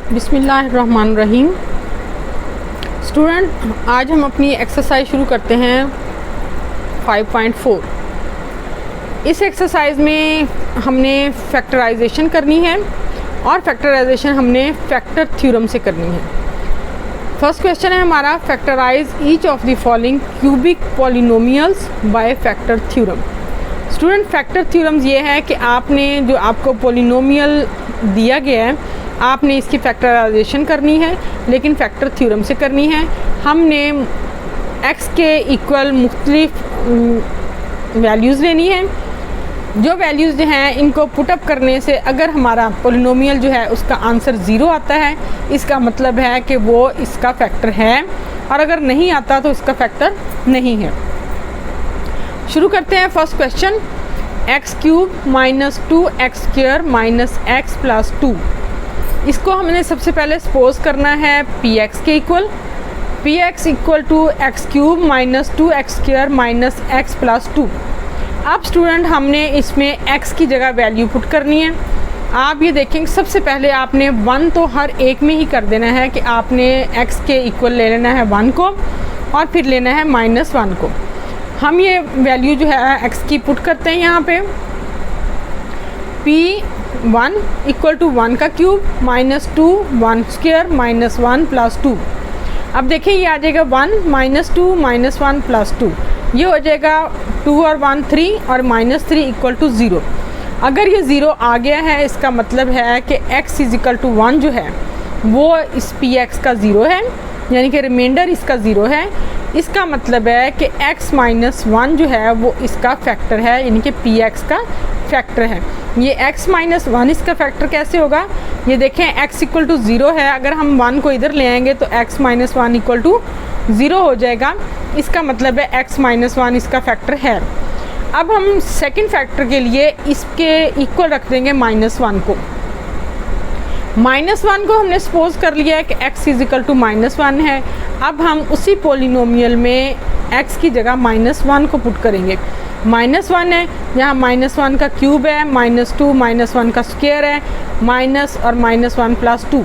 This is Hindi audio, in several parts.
बिस्मिल्लाहिर्रहमानिर्रहीम। स्टूडेंट, आज हम अपनी एक्सरसाइज शुरू करते हैं 5.4। इस एक्सरसाइज में हमने फैक्टराइजेशन करनी है और फैक्टराइजेशन हमने फैक्टर थ्योरम से करनी है। फर्स्ट क्वेश्चन है हमारा, factorise each of the following cubic polynomials by factor theorem. Student, factor theorems ये है कि आपने जो आपको पॉलिनोमियल दिया गया है आपने इसकी फैक्टराइजेशन करनी है, लेकिन फैक्टर थ्योरम से करनी है। हमने x के इक्वल मुख्तलिफ वैल्यूज़ लेनी है। जो वैल्यूज़ जो हैं इनको पुटअप करने से अगर हमारा पॉलिनोमियल जो है उसका आंसर ज़ीरो आता है, इसका मतलब है कि वो इसका फैक्टर है, और अगर नहीं आता तो इसका फैक्टर नहीं है। शुरू करते हैं first question. X cube minus 2x square minus x plus 2, इसको हमने सबसे पहले सपोज करना है px के equal. px equal to x cube minus 2x square minus x plus 2। अब स्टूडेंट हमने इसमें x की जगह वैल्यू पुट करनी है। आप ये देखेंगे सबसे पहले आपने 1 तो हर एक में ही कर देना है कि आपने x के इक्वल ले लेना है 1 को और फिर लेना है -1 को। हम ये वैल्यू जो है x की पुट करते हैं यहाँ पे। p1 इक्वल टू 1 का cube minus 2 1 square minus 1 plus 2। अब देखिए ये आ जाएगा 1 -2 -1 प्लस 2, ये हो जाएगा 2 और 1 3 और -3 इक्वल टू 0। अगर ये 0 आ गया है इसका मतलब है कि x इज इक्वल टू 1 जो है वो इस px का 0 है, यानी कि रिमाइंडर इसका 0 है। इसका मतलब है कि x माइनस 1 जो है वो इसका फैक्टर है, यानी कि px का फैक्टर है। ये x माइनस 1 इसका फैक्टर कैसे होगा, ये देखें x इक्वल टू 0 है, अगर हम 1 को इधर ले आएंगे तो x माइनस 1 इक्वल टू 0 हो जाएगा। इसका मतलब है x माइनस 1 इसका फैक्टर है। अब हम सेकंड फैक्टर के लिए इसके इक्वल रख देंगे -1 को। -1 को हमने सपोज कर लिया है कि x इज इक्वल टू -1 है। अब हम उसी पॉलिनोमियल में x की जगह -1 को पुट करेंगे। -1 है, यहाँ -1 का क्यूब है, -2 -1 का स्क्वायर है, माइनस और -1 प्लस 2।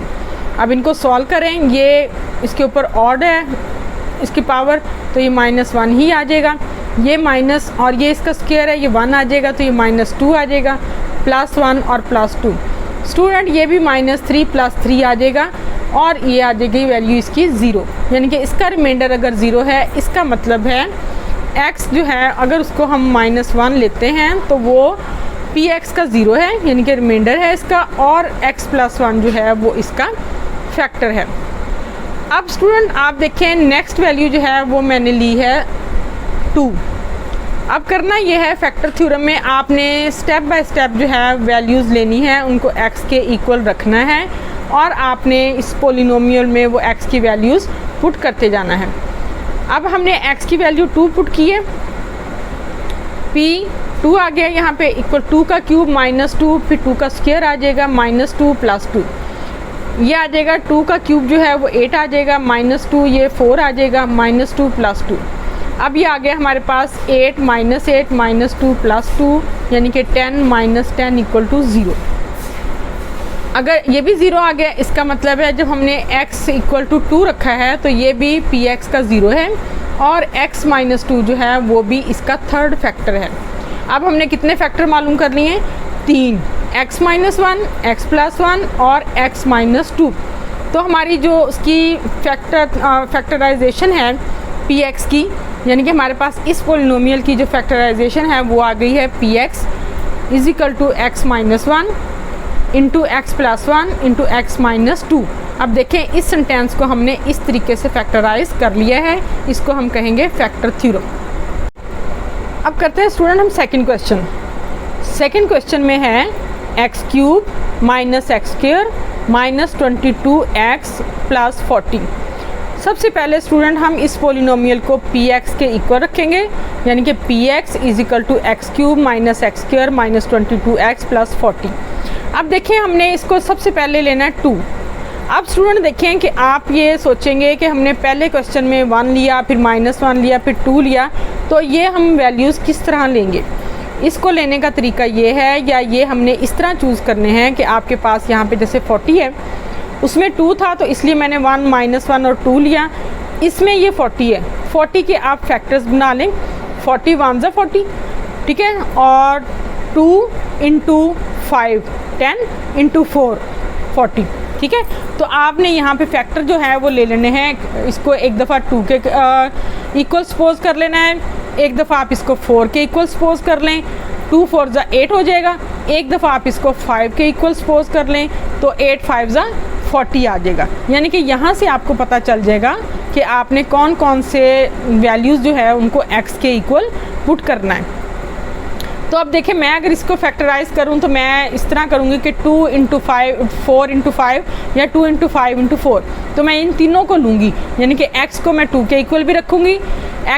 अब इनको सॉल्व करें, ये इसके ऊपर ऑड है इसकी पावर, तो ये -1 ही आ जाएगा। ये माइनस और ये इसका स्क्वायर है, ये 1 आ जाएगा, तो ये -2 आ जाएगा, +1 और +2। स्टूडेंट, ये भी -3 + 3 आ जाएगा और ये आ जाएगी वैल्यू इसकी 0, यानी कि इसका रिमाइंडर अगर 0 है इसका मतलब है x जो है अगर उसको हम -1 लेते हैं तो वो px का 0 है, यानी कि रिमाइंडर है इसका, और x + 1 जो है वो इसका फैक्टर है। अब स्टूडेंट आप देखें नेक्स्ट वैल्यू जो है वो मैंने ली है 2। अब करना ये है, फैक्टर थ्योरम में आपने स्टेप बाय स्टेप जो है वैल्यूज़ लेनी है, उनको x के इक्वल रखना है और आपने इस पॉलिनोमियल में वो x की वैल्यूज़ पुट करते जाना है। अब हमने x की वैल्यू 2 पुट की है, p2 आ गया यहाँ पे इक्वल 2 का क्यूब -2 फिर 2 का स्क्वायर आ जाएगा -2 + 2। ये आ जाएगा 2 का क्यूब जो है वो 8 आ जाएगा, -2 ये 4 आ जाएगा, -2 + 2। अब ये आ गया हमारे पास 8 -8 -2 + 2, यानी कि 10 - 10 इक्वल टू 0। अगर ये भी 0 आ गया इसका मतलब है जब हमने x इक्वल टू 2 रखा है तो ये भी px का 0 है और x - 2 जो है वो भी इसका थर्ड फैक्टर है। अब हमने कितने फैक्टर मालूम कर लिए हैं, 3, x - 1 x + 1 और x - 2। तो हमारी जो उसकी फैक्टराइजेशन है px की, यानी कि हमारे पास इस पॉलिनोमियल की जो फैक्टराइजेशन है वो आ गई है px is equal to x - 1 into x + 1 into x - 2। अब देखें इस सेंटेंस को हमने इस तरीके से फैक्टराइज कर लिया है, इसको हम कहेंगे फैक्टर थ्योरम। अब करते हैं स्टूडेंट हम सेकंड क्वेश्चन। सेकंड क्वेश्चन में है x cube minus x square minus 22x + 40। सबसे पहले स्टूडेंट हम इस पॉलिनोमियल को px के इक्वल रखेंगे, यानी कि px is equal to x cube minus x square minus 22x + 40। अब देखें हमने इसको सबसे पहले लेना है 2। अब स्टूडेंट देखें कि आप ये सोचेंगे कि हमने पहले क्वेश्चन में 1 लिया फिर -1 लिया फिर 2 लिया, तो ये हम वैल्यूज़ किस तरह लेंगे। इसको लेने का तरीका ये है, या ये हमने इस तरह चूज़ करने हैं कि आपके पास यहाँ पे जैसे 40 है उसमें 2 था तो इसलिए मैंने 1 -1 और 2 लिया। इसमें ये 40 है, 40 के आप फैक्टर्स बना लें, 40 1 ज़ा 40, ठीक है, और 2 × 5 10 × 4 40, ठीक है। तो आपने यहाँ पे फैक्टर जो है वो ले लेने हैं, इसको एक दफ़ा 2 के इक्वल सपोज कर लेना है, एक दफ़ा आप इसको 4 के इक्वल सपोज कर लें, 2 4 ज़ा 8 हो जाएगा, एक दफ़ा आप इसको 5 के इक्वल सपोज कर लें तो 8 5 ज़ा 40 आ जाएगा। यानी कि यहाँ से आपको पता चल जाएगा कि आपने कौन कौन से वैल्यूज़ जो है उनको x के इक्वल पुट करना है। तो अब देखिए, मैं अगर इसको फैक्टराइज़ करूं तो मैं इस तरह करूंगी कि 2 × 5 4 × 5 या 2 × 5 × 4, तो मैं इन तीनों को लूँगी, यानी कि x को मैं 2 के इक्वल भी रखूँगी,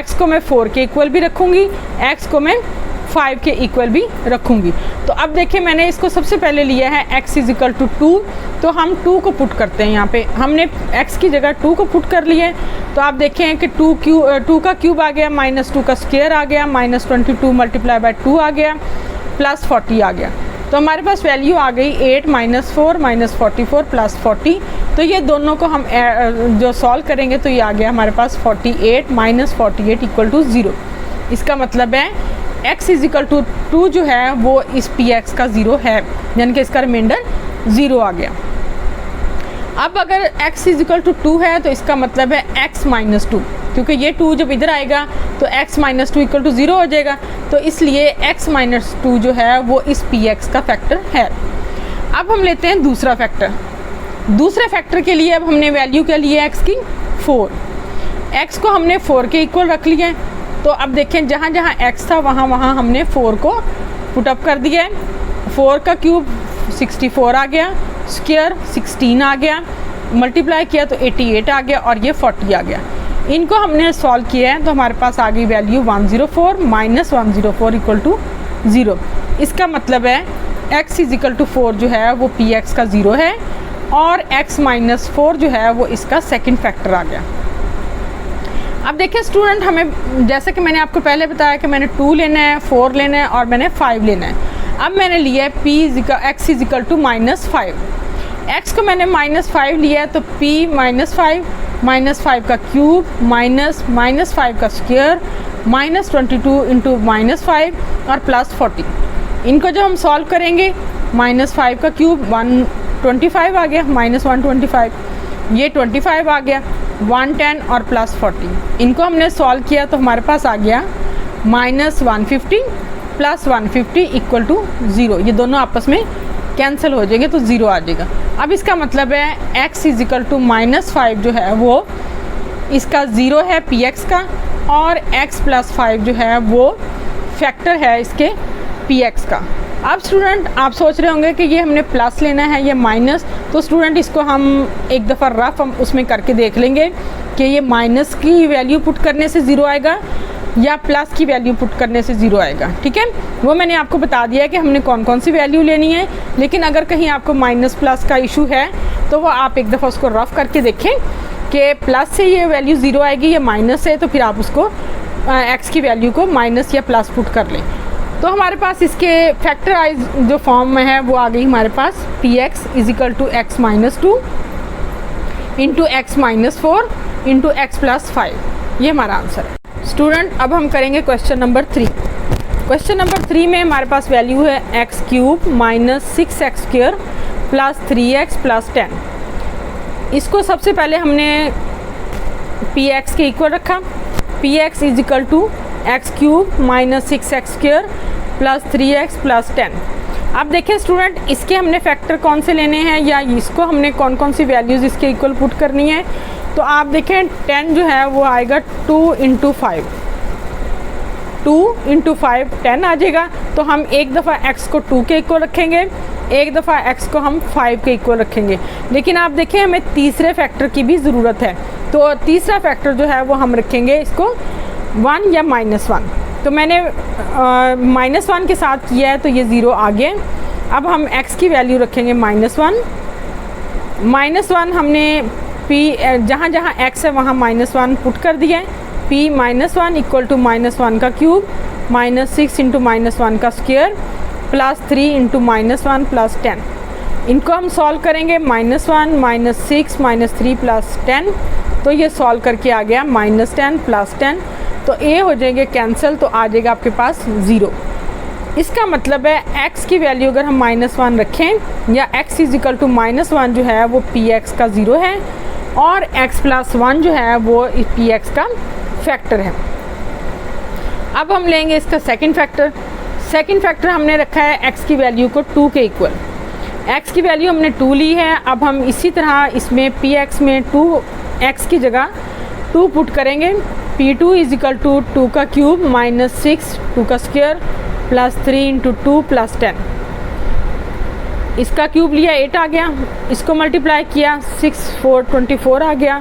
x को मैं 4 के इक्वल भी रखूँगी, x को मैं 5 के इक्वल भी रखूँगी। तो अब देखिए, मैंने इसको सबसे पहले लिया है x = 2, तो हम 2 को पुट करते हैं। यहाँ पे हमने x की जगह 2 को पुट कर लिया है। तो आप देखें कि 2 का क्यूब आ गया, -2 का स्क्वायर आ गया, -22 × 2 आ गया, +40 आ गया। तो हमारे पास वैल्यू आ गई 8 - 4 -44 +40। तो ये दोनों को हम जो सॉल्व करेंगे तो ये आ गया हमारे पास 48 - 48 = 0। इसका मतलब है x = 2 जो है वो इस px का 0 है, यानी कि इसका रिमाइंडर 0 आ गया। अब अगर x = 2 है तो इसका मतलब है x - 2, क्योंकि ये 2 जब इधर आएगा तो x - 2 = 0 हो जाएगा, तो इसलिए x - 2 जो है वो इस px का फैक्टर है। अब हम लेते हैं दूसरा फैक्टर। दूसरे फैक्टर के लिए अब हमने वैल्यू क्या ली है x की, 4। x को हमने 4 के इक्वल रख लिया है। तो अब देखें, जहाँ जहाँ x था वहाँ वहाँ हमने 4 को पुटअप कर दिया है। 4 का क्यूब 64 आ गया, स्क्वायर 16 आ गया, मल्टीप्लाई किया तो 88 आ गया और ये 40 आ गया। इनको हमने सॉल्व किया है तो हमारे पास आ गई वैल्यू 104 - 104 = 0। इसका मतलब है x = 4 जो है वो px का 0 है और x - 4 जो है वो इसका सेकंड फैक्टर आ गया। अब देखिए स्टूडेंट, हमें जैसे कि मैंने आपको पहले बताया कि मैंने 2 लेना है, 4 लेना है और मैंने 5 लेना है। अब मैंने लिया है x = -5। x को मैंने -5 लिया है तो p - 5 का क्यूब -5 का स्क्वायर -22 × -5 और +40। इनको जब हम सॉल्व करेंगे, -5 का क्यूब 125 आ गया, -125, ये 25 आ गया, 110 और +40। इनको हमने सॉल्व किया तो हमारे पास आ गया -150 + 150 = 0। ये दोनों आपस में कैंसिल हो जाएंगे तो 0 आ जाएगा। अब इसका मतलब है x = -5 जो है वो इसका 0 है px का, और x + 5 जो है वो फैक्टर है इसके px का। अब स्टूडेंट, आप सोच रहे होंगे कि ये हमने प्लस लेना है या माइनस, तो स्टूडेंट इसको हम एक दफ़ा रफ हम उसमें करके देख लेंगे कि ये माइनस की वैल्यू पुट करने से 0 आएगा या प्लस की वैल्यू पुट करने से 0 आएगा, ठीक है। वो मैंने आपको बता दिया है कि हमने कौन कौन सी वैल्यू लेनी है, लेकिन अगर कहीं आपको माइनस प्लस का इशू है तो वो आप एक दफ़ा उसको रफ करके देखें कि प्लस से ये वैल्यू 0 आएगी या माइनस से, तो फिर आप उसको x की वैल्यू को माइनस या प्लस पुट कर लें। तो हमारे पास इसके फैक्टराइज जो फॉर्म में है वो आ गई हमारे पास px = x - 2 × x - 4 × x + 5। ये हमारा आंसर है। स्टूडेंट, अब हम करेंगे क्वेश्चन नंबर 3। क्वेश्चन नंबर 3 में हमारे पास वैल्यू है x³ - 6x² + 3x + 10। इसको सबसे पहले हमने px के इक्वल रखा, px = x³ - 6x² + 3x + 10। अब देखिए स्टूडेंट, इसके हमने फैक्टर कौन से लेने हैं या इसको हमने कौन कौन सी वैल्यूज़ इसके इक्वल पुट करनी है। तो आप देखें 10 जो है वो आएगा 2 × 5, 2 × 5 10 आ जाएगा। तो हम एक दफ़ा x को 2 के इक्वल रखेंगे, एक दफ़ा x को हम 5 के इक्वल रखेंगे। लेकिन आप देखें हमें तीसरे फैक्टर की भी ज़रूरत है, तो तीसरा फैक्टर जो है वो हम रखेंगे इसको 1 या -1। तो मैंने -1 के साथ किया है तो ये 0 आ गया। अब हम x की वैल्यू रखेंगे -1। -1 हमने p जहाँ जहाँ x है वहाँ -1 पुट कर दिया है। p - 1 = -1 का क्यूब -6 × -1 का स्क्वायर +3 × -1 + 10। इनको हम सॉल्व करेंगे, -1 -6 -3 + 10, तो ये सॉल्व करके आ गया -10 + 10, तो ए हो जाएंगे कैंसिल, तो आ जाएगा आपके पास 0। इसका मतलब है x की वैल्यू अगर हम -1 रखें या x = -1 जो है वो px का 0 है और x + 1 जो है वो px का फैक्टर है। अब हम लेंगे इसका सेकंड फैक्टर। सेकंड फैक्टर हमने रखा है x की वैल्यू को 2 के इक्वल। x की वैल्यू हमने 2 ली है। अब हम इसी तरह इसमें px में 2x की जगह 2 पुट करेंगे। p2 = 2 का क्यूब -6 2 का स्क्वायर +3 × 2 + 10, इसका क्यूब लिया 8 आ गया, इसको मल्टीप्लाई किया 6 4 24 आ गया,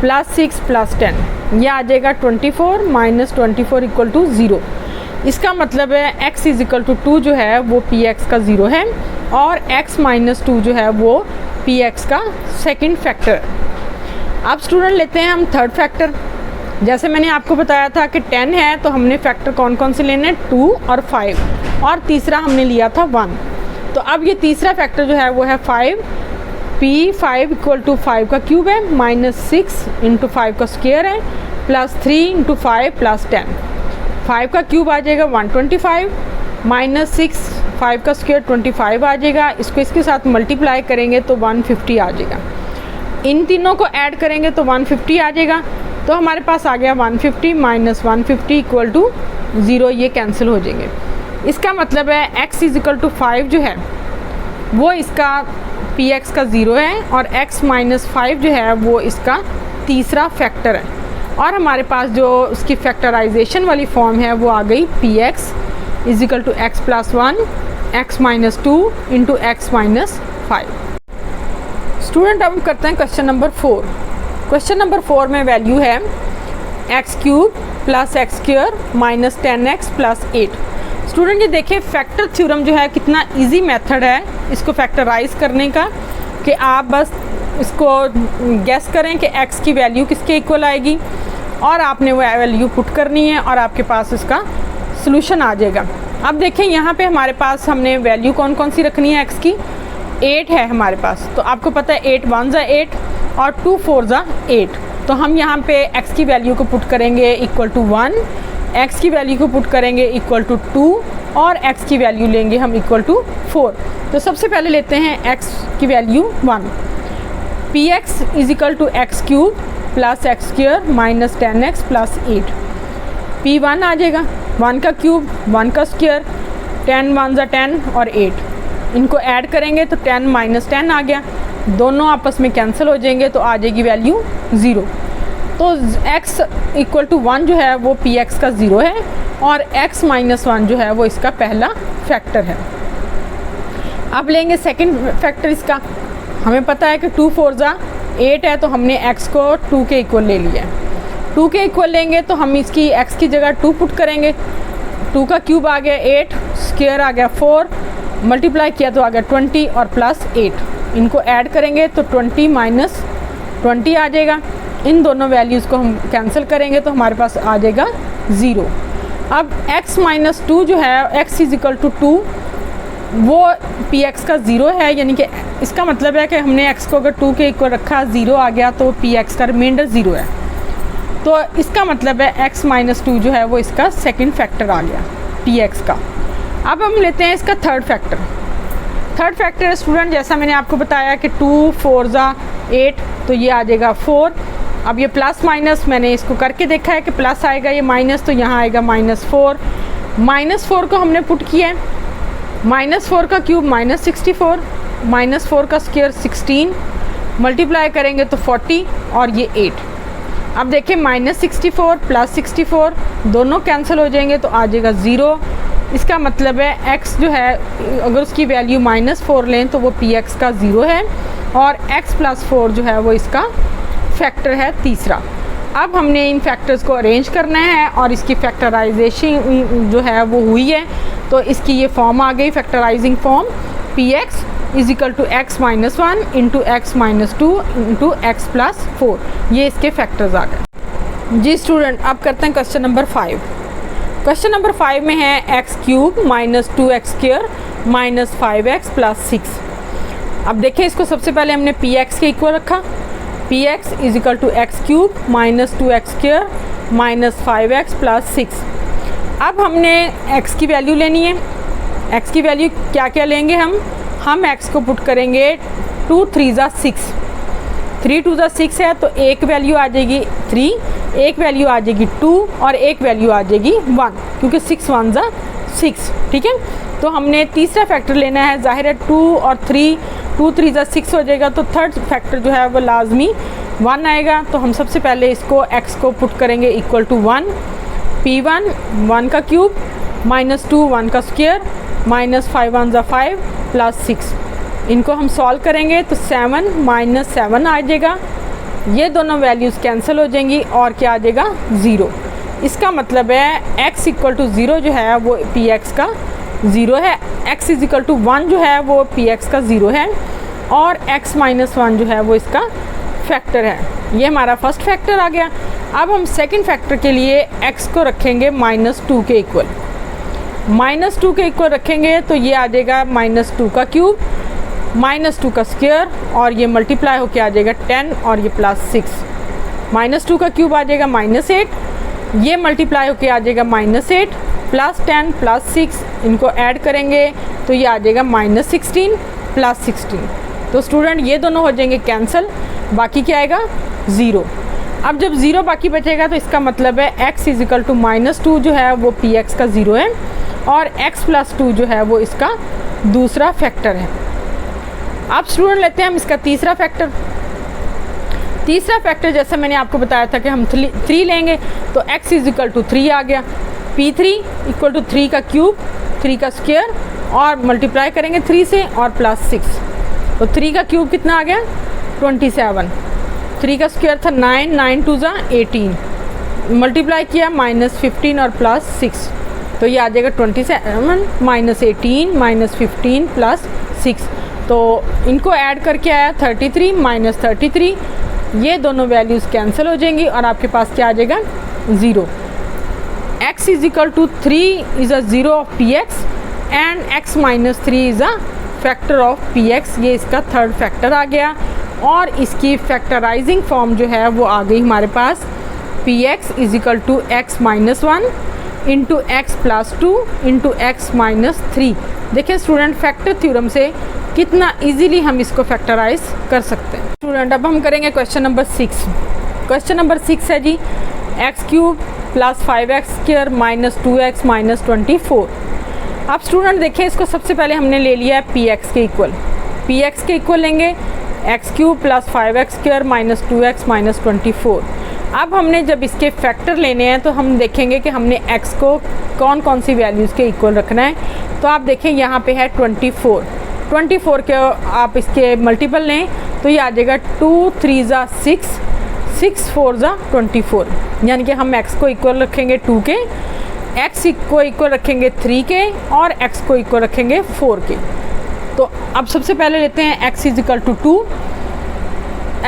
+6 + 10, यह आ जाएगा 24 -24 = 0। इसका मतलब है x = 2 जो है वो px का 0 है और x - 2 जो है वो px का सेकंड फैक्टर। अब स्टूडेंट लेते हैं हम थर्ड फैक्टर। जैसे मैंने आपको बताया था कि 10 है तो हमने फैक्टर कौन कौन से लेने, 2 और 5, और तीसरा हमने लिया था 1। तो अब ये तीसरा फैक्टर जो है वो है 5। p5 = 5 का क्यूब है, -6 × 5 का स्क्वायर है, +3 × 5 + 10, 5 का क्यूब आ जाएगा 125, -6 5 का स्क्वायर 25 आ जाएगा, इसको इसके साथ मल्टीप्लाई करेंगे तो 150 आ जाएगा। इन तीनों को ऐड करेंगे तो 150 आ जाएगा। तो हमारे पास आ गया 150 - 150 = 0, ये कैंसिल हो जाएंगे। इसका मतलब है x = 5 जो है वो इसका px का 0 है और x - 5 जो है वो इसका तीसरा फैक्टर है। और हमारे पास जो उसकी फैक्टराइजेशन वाली फॉर्म है वो आ गई px = x + 1 x - 2 × x - 5। Student अब करते हैं क्वेश्चन नंबर 4। क्वेश्चन नंबर 4 में वैल्यू है x³ + x² - 10x + 8। स्टूडेंट ये देखिए फैक्टर थ्योरम जो है कितना इजी मेथड है इसको फैक्टराइज करने का, कि आप बस इसको गेस करें कि x की वैल्यू किसके इक्वल आएगी और आपने वो वैल्यू पुट करनी है और आपके पास इसका सॉल्यूशन आ जाएगा। अब देखें यहाँ पे हमारे पास हमने वैल्यू कौन कौन सी रखनी है x की, 8 है हमारे पास। तो आपको पता है 8 1 = 8 और 2 4 = 8। तो हम यहाँ पे x की वैल्यू को पुट करेंगे = 1, x की वैल्यू को पुट करेंगे = 2 और x की वैल्यू लेंगे हम = 4। तो सबसे पहले लेते हैं x की value 1। px = x³ + x² - 10x + 8। p1 आ जाएगा 1 का क्यूब 1 का स्क्वायर, 10 1 = 10 और 8, इनको ऐड करेंगे तो 10 - 10 आ गया, दोनों आपस में कैंसिल हो जाएंगे तो आ जाएगी वैल्यू 0। तो x = 1 जो है वो px का 0 है और x - 1 जो है वो इसका पहला फैक्टर है। अब लेंगे सेकंड फैक्टर इसका। हमें पता है कि 2 4 = 8 है तो हमने x को 2 के इक्वल ले लिया है। 2 के इक्वल लेंगे तो हम इसकी x की जगह 2 पुट करेंगे। 2 का क्यूब आ गया 8, स्क्वायर आ गया 4, मल्टीप्लाई किया तो आ गया 20 और +8, इनको ऐड करेंगे तो 20 - 20 आ जाएगा। इन दोनों वैल्यूज़ को हम कैंसिल करेंगे तो हमारे पास आ जाएगा 0। अब x - 2 जो है x = 2 वो px का 0 है, यानी कि इसका मतलब है कि हमने x को अगर 2 के इक्वल रखा 0 आ गया तो px का रिमाइंडर 0 है। तो इसका मतलब है x - 2 जो है वो इसका सेकंड फैक्टर आ गया px का। अब हम लेते हैं इसका third factor. Third factor student जैसा मैंने आपको बताया कि 2 4 = 8 तो ये आ जाएगा 4। अब ये प्लस माइनस मैंने इसको करके देखा है कि प्लस आएगा, ये माइनस तो यहाँ आएगा -4। -4 को हमने पुट किया है, -4 का क्यूब -64, -4 का स्क्वायर 16, मल्टीप्लाई करेंगे तो 40 और ये 8। अब देखिए -64 +64 दोनों कैंसिल हो जाएंगे तो आ जाएगा 0। इसका मतलब है x जो है अगर उसकी वैल्यू -4 लें तो वो px का 0 है और x + 4 जो है वो इसका फैक्टर है तीसरा। अब हमने इन फैक्टर्स को अरेंज करना है और इसकी फैक्टराइजेशन जो है वो हुई है तो इसकी ये फॉर्म आ गई factorising form px = x - 1 × x - 2 × x + 4। ये इसके फैक्टर्स आ गए। जी स्टूडेंट अब करते हैं क्वेश्चन नंबर 5। क्वेश्चन नंबर 5 में है x³ - 2x² - 5x + 6। अब देखिए इसको सबसे पहले हमने पी एक्स के इक्वल रखा, p x is equal to x cube minus 2x square minus 5x plus 6। अब हमने x की वैल्यू लेनी है। x की वैल्यू क्या क्या लेंगे हम x को पुट करेंगे 2 3 ज़ा 6, 3 2 ज़ा 6 है तो एक वैल्यू आ जाएगी 3, एक वैल्यू आ जाएगी 2 और एक वैल्यू आ जाएगी 1, क्योंकि 6 1 ज़ा 6। ठीक है, तो हमने तीसरा फैक्टर लेना है। जाहिर है 2 और 3, 2 3 ज़ा 6 हो जाएगा, तो थर्ड फैक्टर जो है वो लाजमी 1 आएगा। तो हम सबसे पहले इसको x को पुट करेंगे इक्वल टू 1, P1 1 का क्यूब माइनस 2 1 का स्क्वायर माइनस 5 1 ज़ा 5 प्लस 6। इनको हम सॉल्व करेंगे तो 7 माइनस 7 आ जाएगा, ये दोनों वैल्यूज़ कैंसिल हो जाएंगी और क्या आ जाएगा 0। इसका मतलब है x इक्वल टू 0 जो है वो पी एक्स का 0 है, x इज इक्वल टू 1 जो है वो पी एक्स का 0 है और x माइनस 1 जो है वो इसका फैक्टर है। ये हमारा फर्स्ट फैक्टर आ गया। अब हम सेकंड फैक्टर के लिए x को रखेंगे -2 के इक्वल, -2 के इक्वल रखेंगे तो ये आ जाएगा -2 का क्यूब -2 का स्क्वायर और ये मल्टीप्लाई होके आ जाएगा 10 और ये प्लस 6। -2 का क्यूब आ जाएगा -8, ये मल्टीप्लाई होके आ जाएगा -8 प्लस 10 प्लस 6, इनको ऐड करेंगे तो ये आ जाएगा -16 प्लस 16। तो स्टूडेंट ये दोनों हो जाएंगे कैंसिल, बाकी क्या आएगा 0। अब जब 0 बाकी बचेगा तो इसका मतलब है x इज इक्वल टू -2 जो है वो पी एक्स का 0 है और x प्लस 2 जो है वो इसका दूसरा फैक्टर है। अब स्टूडेंट लेते हैं हम इसका तीसरा फैक्टर। तीसरा फैक्टर जैसे मैंने आपको बताया था कि हम 3 लेंगे तो x इज इक्वल टू 3 आ गया, P3 इक्वल टू 3 का क्यूब 3 का स्क्वायर और मल्टीप्लाई करेंगे 3 से और प्लस 6। तो 3 का क्यूब कितना आ गया 27, 3 का स्क्वायर था 9, 9 2 ज़ा 18, मल्टीप्लाई किया -15 और प्लस 6, तो ये आ जाएगा 27 माइनस 18 माइनस 15 प्लस 6। तो इनको ऐड करके आया 33 माइनस 33, ये दोनों वैल्यूज़ कैंसिल हो जाएंगी और आपके पास क्या आ जाएगा 0। x is equal to 3 is a 0 of p x and x minus 3 is a factor of p x, ये इसका थर्ड फैक्टर आ गया और इसकी फैक्टराइजिंग फॉर्म जो है वो आ गई हमारे पास p x is equal to x minus 1 into x plus 2 into x minus 3। देखिए स्टूडेंट फैक्टर थ्योरम से कितना इजीली हम इसको फैक्टराइज कर सकते हैं। स्टूडेंट अब हम करेंगे क्वेश्चन नंबर 6। क्वेश्चन नंबर 6 है g x cube plus 5x square minus 2x minus 24। अब स्टूडेंट देखिए इसको सबसे पहले हमने ले लिया है पी एक्स के इक्वल, पी एक्स के इक्वल लेंगे x cube plus 5x square minus 2x minus 24। अब हमने जब इसके फैक्टर लेने हैं तो हम देखेंगे कि हमने x को कौन कौन सी वैल्यूज़ के इक्वल रखना है। तो आप देखें यहाँ पे है 24, 24 के आप इसके मल्टीपल लें तो ये आ जाएगा 2 3 ज़ा 6, 6 4 ज़ा 24, यानी कि हम x को इक्वल रखेंगे 2 के, x को इक्वल रखेंगे 3 के और x को इक्वल रखेंगे 4 के। तो अब सबसे पहले लेते हैं x is equal to 2,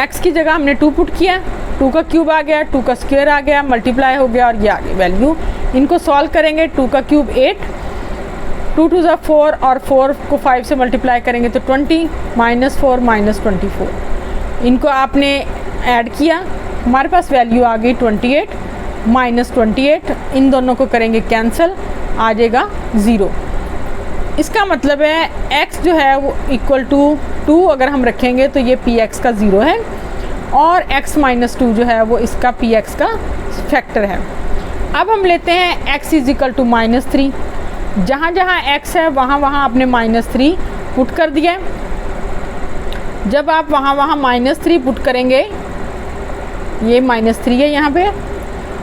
x की जगह हमने 2 पुट किया, 2 का क्यूब आ गया, 2 का स्क्वायर आ गया, मल्टीप्लाई हो गया और ये आ गई वैल्यू। इनको सॉल्व करेंगे 2 का क्यूब 8, 2 2 ज़ा 4 और 4 को 5 से मल्टीप्लाई करेंगे तो 20 माइनस 4 माइनस 24। इनको आपने ऐड किया, हमारे पास वैल्यू आ गई 28 माइनस 28, इन दोनों को करेंगे कैंसिल, आ जाएगा 0। इसका मतलब है x जो है वो इक्वल टू 2 अगर हम रखेंगे तो ये पी एक्स का 0 है और x माइनस 2 जो है वो इसका पी एक्स का फैक्टर है। अब हम लेते हैं x इज इक्वल टू -3, जहाँ जहाँ x है वहाँ वहाँ आपने -3 पुट कर दिया। जब आप वहाँ वहाँ -3 पुट करेंगे, ये -3 है यहाँ पे,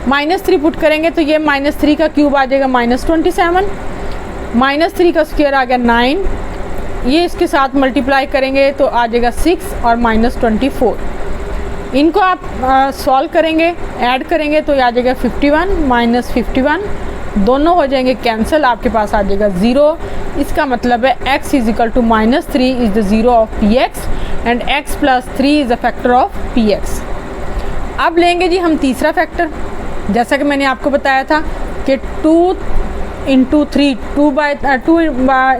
-3 पुट करेंगे तो ये -3 का क्यूब आ जाएगा -27, -3 का स्क्वायर आ गया 9, ये इसके साथ मल्टीप्लाई करेंगे तो आ जाएगा 6 और -24। इनको आप सॉल्व करेंगे, ऐड करेंगे तो आ जाएगा 51 माइनस 51, दोनों हो जाएंगे कैंसिल, आपके पास आ जाएगा 0। इसका मतलब है x is equal to -3 is the 0 of p x and x plus 3 is the factor of p x. अब लेंगे जी हम तीसरा फैक्टर, जैसा कि मैंने आपको बताया था कि 2 इंटू 3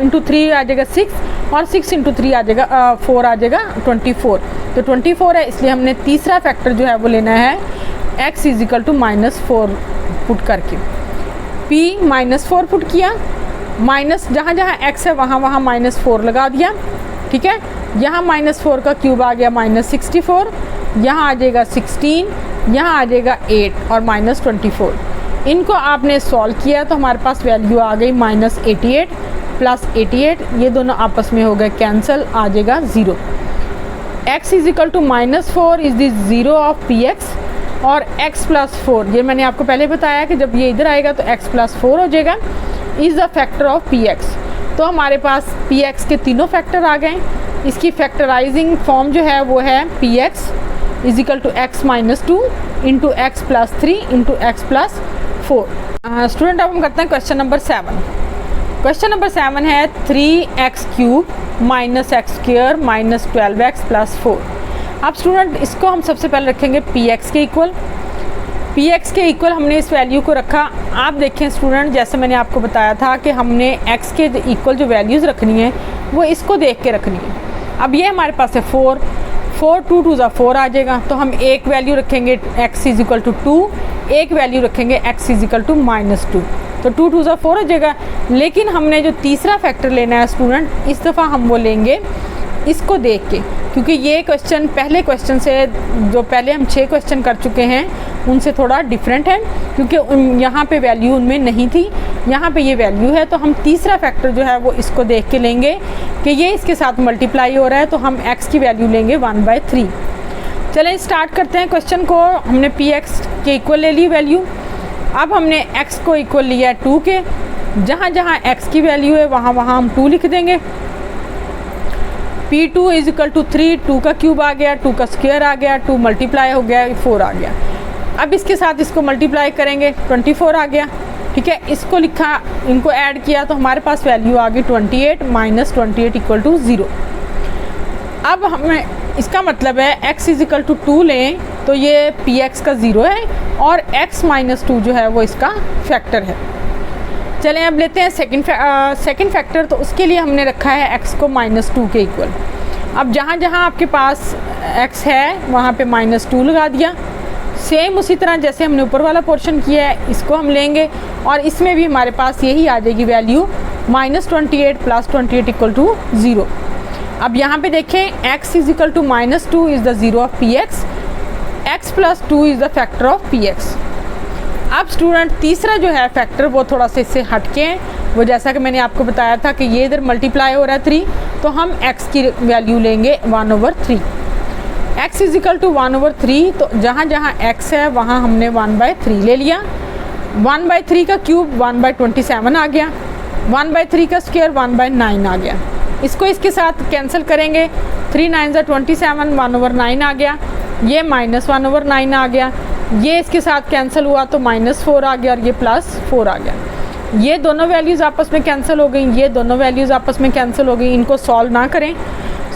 इंटू 3 आ जाएगा 6, और 6 इंटू 3 आ जाएगा 4 आ जाएगा 24। तो 24 है, इसलिए हमने तीसरा फैक्टर जो है वो लेना है x is equal to -4 put करके। p -4 पुट किया, माइनस जहाँ जहाँ x है वहाँ वहाँ -4 लगा दिया, ठीक है। यहाँ -4 का क्यूब आ गया -64, यहाँ आ जाएगा 16, यहाँ आ जाएगा 8 और -24। इनको आपने सॉल्व किया तो हमारे पास वैल्यू आ गई -88 प्लस 88, ये दोनों आपस में हो गए कैंसिल, आ जाएगा 0। x is equal to -4 is the 0 of px और x प्लस 4, ये मैंने आपको पहले बताया कि जब ये इधर आएगा तो x प्लस 4 हो जाएगा, is the factor of px। तो हमारे पास px के तीनों फैक्टर आ गए। इसकी फैक्टराइजिंग फॉर्म जो है वो है px is equal to x minus 2 into x plus 3 into x plus 4। Student अब हम करते हैं क्वेश्चन नंबर 7। क्वेश्चन नंबर 7 है 3x cube minus x square minus 12x plus 4। अब स्टूडेंट इसको हम सबसे पहले रखेंगे px के इक्वल। px के इक्वल हमने इस वैल्यू को रखा। आप देखें स्टूडेंट, जैसे मैंने आपको बताया था कि हमने x के इक्वल जो वैल्यूज़ रखनी है वो इसको देख के रखनी है। अब ये हमारे पास है 4 2 2 4 आ जाएगा, तो हम एक वैल्यू रखेंगे x इज इक्वल टू 2, एक वैल्यू रखेंगे x इज इक्वल टू -2, तो 2 2 4 हो जाएगा। लेकिन हमने जो तीसरा फैक्टर लेना है स्टूडेंट, इस दफ़ा हम वो लेंगे इसको देख के, क्योंकि ये क्वेश्चन पहले क्वेश्चन से, जो पहले हम 6 क्वेश्चन कर चुके हैं उनसे थोड़ा डिफरेंट है, क्योंकि यहाँ पे वैल्यू उनमें नहीं थी, यहाँ पे ये वैल्यू है। तो हम तीसरा फैक्टर जो है वो इसको देख के लेंगे कि ये इसके साथ मल्टीप्लाई हो रहा है, तो हम x की वैल्यू लेंगे 1/3। चलें स्टार्ट करते हैं क्वेश्चन को। हमने px के इक्वल ले ली वैल्यू। अब हमने x को इक्वल लिया है 2 के, जहाँ जहाँ x की वैल्यू है वहाँ वहाँ हम 2 लिख देंगे। p2 इज इक्वल टू 3, 2 का क्यूब आ गया, 2 का स्क्वायर आ गया, 2 मल्टीप्लाई हो गया, 4 आ गया। अब इसके साथ इसको मल्टीप्लाई करेंगे, 24 आ गया, ठीक है। इसको लिखा, इनको ऐड किया तो हमारे पास वैल्यू आ गई 28 माइनस 28 इक्वल टू 0। अब हमें इसका मतलब है x इज इक्वल टू 2 लें तो ये px का 0 है और x माइनस 2 जो है वो इसका फैक्टर है। चलें अब लेते हैं सेकंड फैक्टर। तो उसके लिए हमने रखा है x को -2 के इक्वल। अब जहाँ जहाँ आपके पास x है वहाँ पे -2 लगा दिया। सेम उसी तरह जैसे हमने ऊपर वाला पोर्शन किया है, इसको हम लेंगे और इसमें भी हमारे पास यही आ जाएगी वैल्यू -28 प्लस 28 इक्वल टू 0। अब यहाँ पे देखें x is equal to -2 is the 0 of px, x plus 2 is the factor of px। अब स्टूडेंट तीसरा जो है फैक्टर वो थोड़ा सा इससे हटके हैं, वो जैसा कि मैंने आपको बताया था कि ये इधर मल्टीप्लाई हो रहा है 3, तो हम x की वैल्यू लेंगे 1/3। x इज इक्वल टू 1/3, तो जहाँ जहाँ x है वहाँ हमने 1/3 ले लिया। 1/3 का क्यूब 1/27 आ गया, 1/3 का स्क्वायर 1/9 आ गया। इसको इसके साथ कैंसिल करेंगे, 3 9 27, 1/9 आ गया, ये -1/9 आ गया, ये इसके साथ कैंसिल हुआ तो -4 आ गया और ये +4 आ गया। ये दोनों वैल्यूज़ आपस में कैंसिल हो गई, ये दोनों वैल्यूज़ आपस में कैंसिल हो गई। इनको सॉल्व ना करें,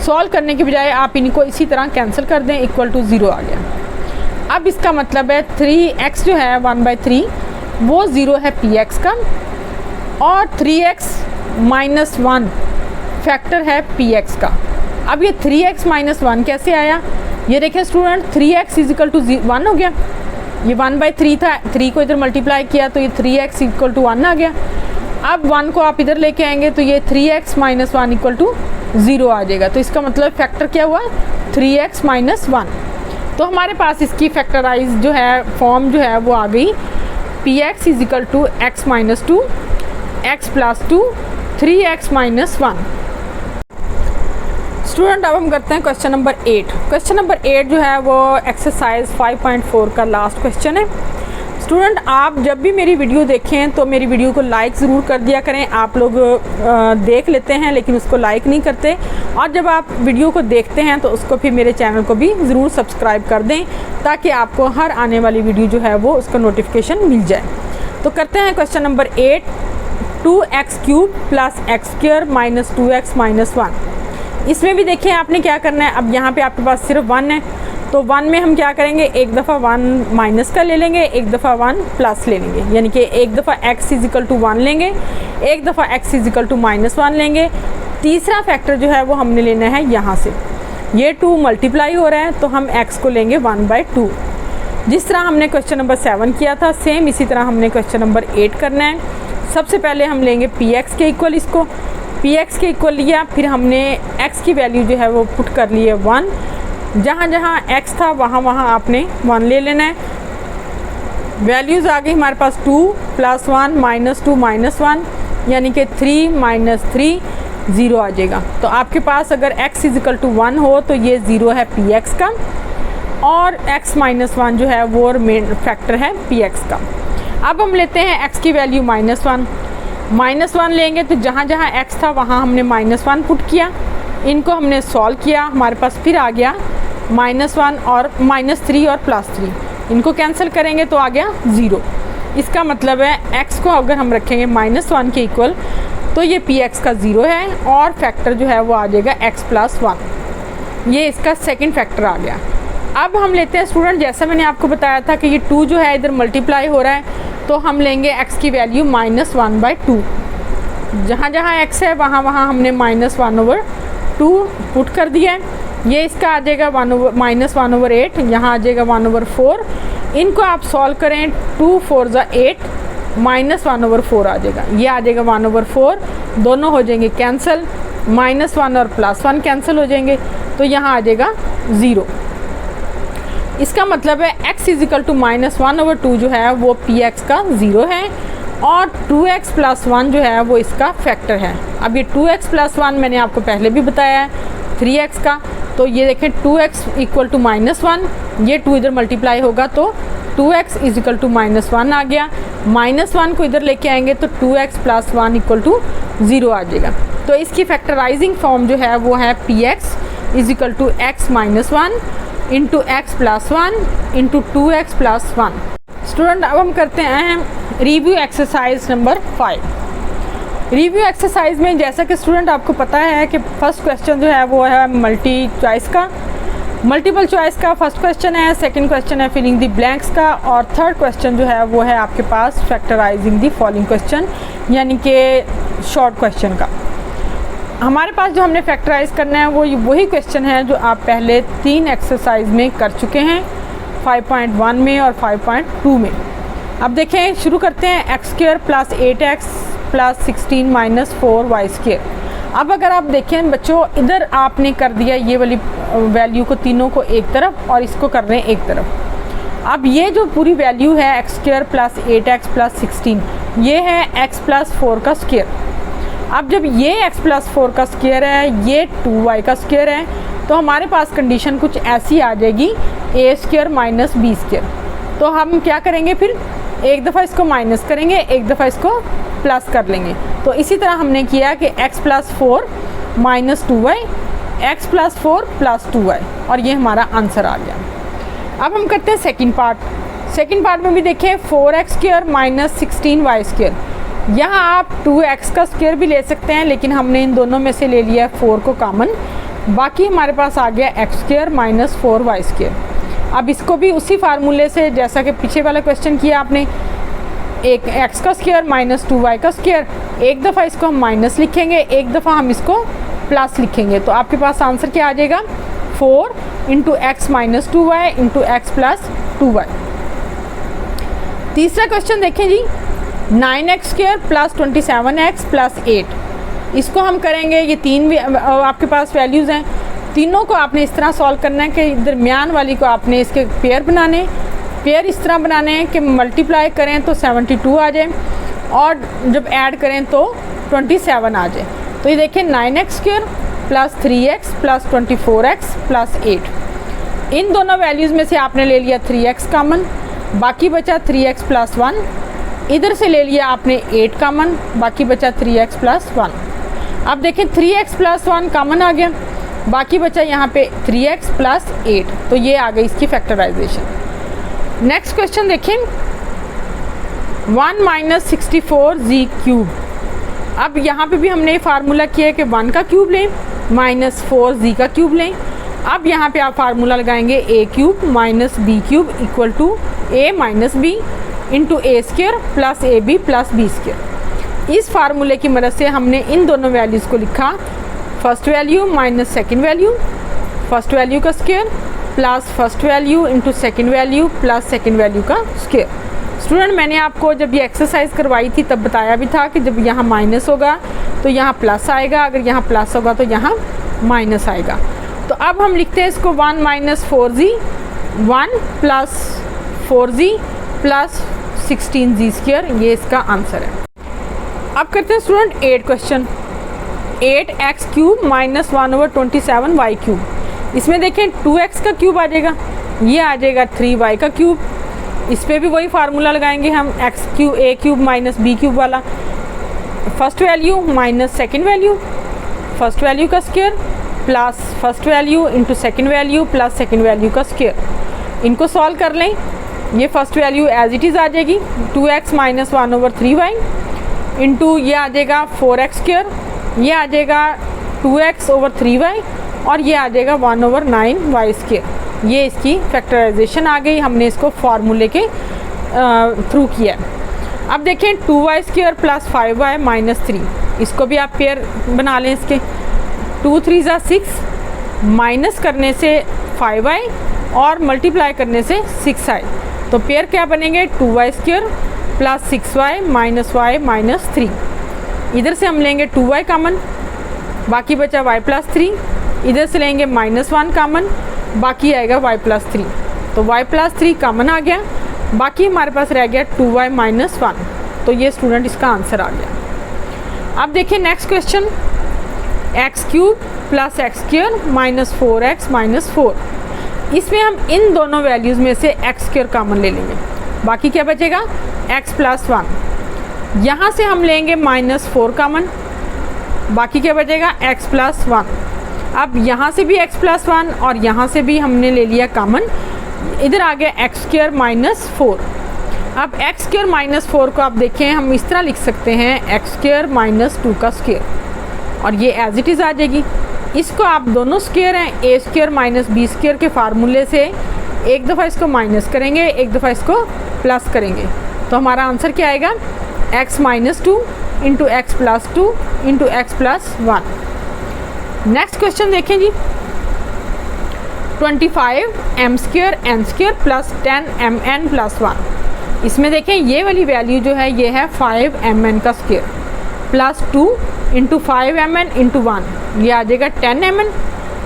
सॉल्व करने के बजाय आप इनको इसी तरह कैंसिल कर दें, इक्वल टू 0 आ गया। अब इसका मतलब है 3x जो है 1/3 वो 0 है px का, और 3x माइनस 1 फैक्टर है px का। अब ये 3x माइनस 1 कैसे आया, ये देखें student, 3x is equal to 1 हो गया, ये 1/3 था, 3 को इधर मल्टीप्लाई किया तो ये 3x इक्वल टू 1 आ गया। अब 1 को आप इधर लेके आएंगे तो ये 3x माइनस 1 इक्वल टू 0 आ जाएगा। तो इसका मतलब फैक्टर क्या हुआ, 3x माइनस 1। तो हमारे पास इसकी फैक्टराइज जो है फॉर्म जो है वो आ गई, px is equal to x minus 2, x plus 2, 3x minus 1। Student अब हम करते हैं क्वेश्चन नंबर 8। क्वेश्चन नंबर 8 जो है वो एक्सरसाइज 5.4 का लास्ट क्वेश्चन है। स्टूडेंट आप जब भी मेरी वीडियो देखें तो मेरी वीडियो को लाइक ज़रूर कर दिया करें। आप लोग देख लेते हैं लेकिन उसको लाइक नहीं करते, और जब आप वीडियो को देखते हैं तो उसको फिर मेरे चैनल को भी ज़रूर सब्सक्राइब कर दें, ताकि आपको हर आने वाली वीडियो जो है वो उसका नोटिफिकेशन मिल जाए। तो करते हैं question number 8। 2x cube plus x square minus 2x minus 1। इसमें भी देखिए आपने क्या करना है, अब यहाँ पे आपके पास सिर्फ 1 है, तो 1 में हम क्या करेंगे, एक दफ़ा 1 माइनस का ले लेंगे, एक दफ़ा 1 प्लस ले लेंगे, यानी कि एक दफ़ा x इजिकल टू 1 लेंगे, एक दफ़ा x इजिकल टू -1 लेंगे। तीसरा फैक्टर जो है वो हमने लेना है यहाँ से, ये 2 मल्टीप्लाई हो रहा है तो हम x को लेंगे 1/2। जिस तरह हमने क्वेश्चन नंबर 7 किया था, सेम इसी तरह हमने क्वेश्चन नंबर 8 करना है। सबसे पहले हम लेंगे px के इक्वल, इसको px के इक्वल लिया, फिर हमने x की वैल्यू जो है वो पुट कर ली है 1, जहाँ जहाँ x था वहाँ वहाँ आपने 1 ले लेना है। वैल्यूज़ आ गई हमारे पास 2 + 1 -2 -1, यानी कि 3 - 3 0 आ जाएगा। तो आपके पास अगर x इजिकल टू 1 हो तो ये 0 है px का, और x - 1 जो है वो मेन फैक्टर है px का। अब हम लेते हैं x की वैल्यू -1 लेंगे, तो जहाँ जहाँ x था वहाँ हमने -1 पुट किया, इनको हमने सॉल्व किया, हमारे पास फिर आ गया -1 और -3 और +3, इनको कैंसिल करेंगे तो आ गया 0। इसका मतलब है x को अगर हम रखेंगे -1 के इक्वल तो ये px का 0 है, और फैक्टर जो है वो आ जाएगा x + 1, ये इसका सेकंड फैक्टर आ गया। अब हम लेते हैं स्टूडेंट, जैसा मैंने आपको बताया था कि ये 2 जो है इधर मल्टीप्लाई हो रहा है, तो हम लेंगे x की वैल्यू -1/2, जहाँ जहाँ x है वहाँ वहाँ हमने -1/2 पुट कर दिया है। ये इसका आ जाएगा -1/8, यहाँ आ जाएगा 1/4, इनको आप सॉल्व करें, 2 × 4 = 8, -1/4 आ जाएगा, ये आ जाएगा 1/4, दोनों हो जाएंगे कैंसिल, -1 और +1 कैंसिल हो जाएंगे, तो यहाँ आ जाएगा 0। इसका मतलब है x इजिकल टू -1/2 जो है वो px का 0 है, और 2x + 1 जो है वो इसका फैक्टर है। अब ये 2x + 1 मैंने आपको पहले भी बताया है 3x का, तो ये देखें 2x इक्वल टू -1, ये 2 इधर मल्टीप्लाई होगा तो 2x इजिकल टू -1 आ गया, -1 को इधर लेके आएंगे तो 2x + 1 इक्वल टू 0 आ जाएगा। तो इसकी फैक्टराइजिंग फॉर्म जो है वो है px is equal to x - 1 into x + 1 into 2x + 1। Student अब हम करते हैं review exercise number 5। Review exercise में जैसा कि स्टूडेंट आपको पता है कि फर्स्ट क्वेश्चन जो है वो है मल्टीपल चॉइस का फर्स्ट क्वेश्चन है, सेकंड क्वेश्चन है फिलिंग द ब्लैंक्स का, और थर्ड क्वेश्चन जो है वो है आपके पास फैक्टराइजिंग द फॉलोइंग क्वेश्चन, यानी कि शॉर्ट क्वेश्चन का। हमारे पास जो हमने फैक्टराइज करना है वो वही क्वेश्चन है जो आप पहले 3 एक्सरसाइज में कर चुके हैं, 5.1 में और 5.2 में। अब देखें, शुरू करते हैं x² + 8x + 16 - 4y²। अब अगर आप देखें बच्चों, इधर आपने कर दिया ये वाली वैल्यू को, तीनों को एक तरफ और इसको कर रहे हैं एक तरफ। अब ये जो पूरी वैल्यू है x² + 8x + 16, ये है x + 4 का स्क्वायर। अब जब ये x + 4 का स्क्वायर है, ये 2y का स्क्वायर है, तो हमारे पास कंडीशन कुछ ऐसी आ जाएगी a² - b²। तो हम क्या करेंगे, फिर एक दफ़ा इसको माइनस करेंगे, एक दफ़ा इसको प्लस कर लेंगे। तो इसी तरह हमने किया कि x + 4 - 2y, x + 4 + 2y, और ये हमारा आंसर आ गया। अब हम करते हैं सेकंड पार्ट में भी देखें 4x² - 16y²। यहाँ आप 2x का स्क्वायर भी ले सकते हैं, लेकिन हमने इन दोनों में से ले लिया 4 को कॉमन, बाकी हमारे पास आ गया x² - 4y²। अब इसको भी उसी फार्मूले से जैसा कि पीछे वाला क्वेश्चन किया आपने, एक x का स्क्वायर - 2y का स्क्वायर, एक दफ़ा इसको हम माइनस लिखेंगे, एक दफ़ा हम इसको प्लस लिखेंगे, तो आपके पास आंसर क्या आ जाएगा, 4 × x - 2y × x + 2y। तीसरा क्वेश्चन देखें जी, 9x² + 27x + 8। इसको हम करेंगे, ये 3 भी आपके पास वैल्यूज़ हैं, तीनों को आपने इस तरह सॉल्व करना है कि दरमियान वाली को आपने इसके पेयर बनाने, पेयर इस तरह बनाने हैं कि मल्टीप्लाई करें तो 72 आ जाए, और जब ऐड करें तो 27 आ जाए। तो ये देखिए 9x² + 3x + 24x + 8, इन दोनों वैल्यूज़ में से आपने ले लिया 3x कॉमन, बाकी बचा 3x + 1, इधर से ले लिया आपने 8 कॉमन, बाकी बचा 3x + 1। अब देखें 3x + 1 कॉमन आ गया, बाकी बचा यहाँ पे 3x + 8, तो ये आ गई इसकी फैक्टराइजेशन। नेक्स्ट क्वेश्चन देखें, 1 - 64z³। अब यहाँ पे भी हमने फार्मूला किया है कि 1 का क्यूब लें, माइनस 4z का क्यूब लें। अब यहाँ पे आप फार्मूला लगाएंगे a cube minus b cube equal to a minus b into a square plus a b plus b square. इस फार्मूले की मदद से हमने इन दोनों वैल्यूज़ को लिखा, first value minus second value, first value का square plus first value into second value plus second value का स्क्र। स्टूडेंट मैंने आपको जब ये एक्सरसाइज करवाई थी तब बताया भी था कि जब यहाँ माइनस होगा तो यहाँ प्लस आएगा, अगर यहाँ प्लस होगा तो यहाँ माइनस आएगा। तो अब हम लिखते हैं इसको 1 minus 4z 1 plus 4z plus 16z square, ये इसका आंसर है। अब करते हैं student 8 question. 8x cube minus 1/27y cube. इसमें देखें 2x का क्यूब आ जाएगा, ये आ जाएगा 3y का क्यूब। इस पर भी वही फार्मूला लगाएंगे हम, a cube minus b cube वाला। First value minus second value, first value का square plus first value into second value plus second value का स्क्वायर। इनको सॉल्व कर लें, ये first value as it is आ जाएगी 2x माइनस 1/3y इंटू ये आ जाएगा 4x स्क्वायर, ये आ जाएगा 2x/3y और ये आ जाएगा 1/9y स्क्वायर। ये इसकी फैक्टराइजेशन आ गई, हमने इसको फार्मूले के थ्रू किया। अब देखें 2y square plus 5y minus 3, इसको भी आप पेयर बना लें। इसके 2 3 6 माइनस करने से 5y और मल्टीप्लाई करने से 6y, तो पेयर क्या बनेंगे 2y square plus 6y minus y minus 3। इधर से हम लेंगे 2y कॉमन, बाकी बचा y प्लस 3। इधर से लेंगे -1 कॉमन, बाकी आएगा y प्लस 3। तो y प्लस 3 कॉमन आ गया, बाकी हमारे पास रह गया 2y माइनस 1। तो ये स्टूडेंट इसका आंसर आ गया। अब देखिए next question, x cube plus x square minus 4x minus 4। इसमें हम इन दोनों वैल्यूज़ में से एक्स स्क्वायर कॉमन ले लेंगे, बाकी क्या बचेगा x प्लस 1। यहाँ से हम लेंगे -4 कॉमन, बाकी क्या बचेगा x प्लस 1। अब यहाँ से भी x प्लस 1 और यहाँ से भी हमने ले लिया कॉमन, इधर आ गया एक्स स्क्वायर माइनस 4। अब एक्स स्क्वायर माइनस 4 को आप देखें, हम इस तरह लिख सकते हैं एक्स स्क्वायर माइनस 2 का स्क्वायर, और ये एज इट इज़ आ जाएगी। इसको आप दोनों स्क्वायर हैं ए स्क्वायर माइनस बी स्क्वायर के फार्मूले से एक दफ़ा इसको माइनस करेंगे, एक दफ़ा इसको प्लस करेंगे, तो हमारा आंसर क्या आएगा x minus 2 into x plus 2 into x plus 1। Next question देखें जी, 25m square n square plus 10mn plus 1। इसमें देखें ये वाली वैल्यू जो है ये है 5mn का square plus 2 into 5mn into 1, ये आ जाएगा 10mn,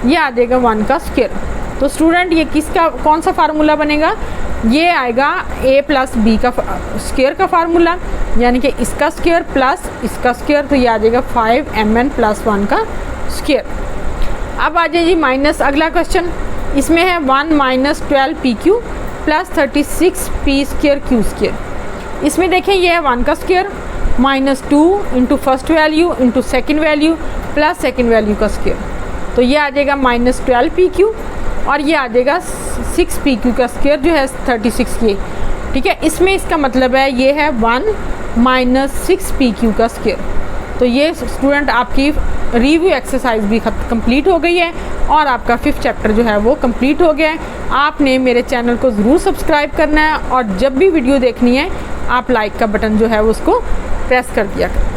ये आ जाएगा 1 का स्क्वायर। तो स्टूडेंट ये किसका कौन सा फार्मूला बनेगा, ये आएगा a प्लस b का स्क्वायर का फार्मूला, यानी कि इसका स्क्वायर प्लस इसका स्क्वायर, तो ये आ जाएगा 5mn प्लस 1 का स्क्वायर। अब आ जाए जी माइनस अगला क्वेश्चन, इसमें है 1 minus 12pq plus 36p square Q square. इसमें देखें ये है 1 का square minus 2 into first value into second value plus second value का स्क्वायर, तो ये आ जाएगा माइनस 12pq और ये आ जाएगा 6pq का स्क्वायर जो है 36 ये, ठीक है। इसमें इसका मतलब है ये है 1 माइनस 6pq का स्क्वायर। तो ये स्टूडेंट आपकी रिव्यू एक्सरसाइज भी कंप्लीट हो गई है और आपका 5th चैप्टर जो है वो कंप्लीट हो गया है। आपने मेरे चैनल को ज़रूर सब्सक्राइब करना है और जब भी वीडियो देखनी है आप लाइक का बटन जो है उसको प्रेस कर दिया करें।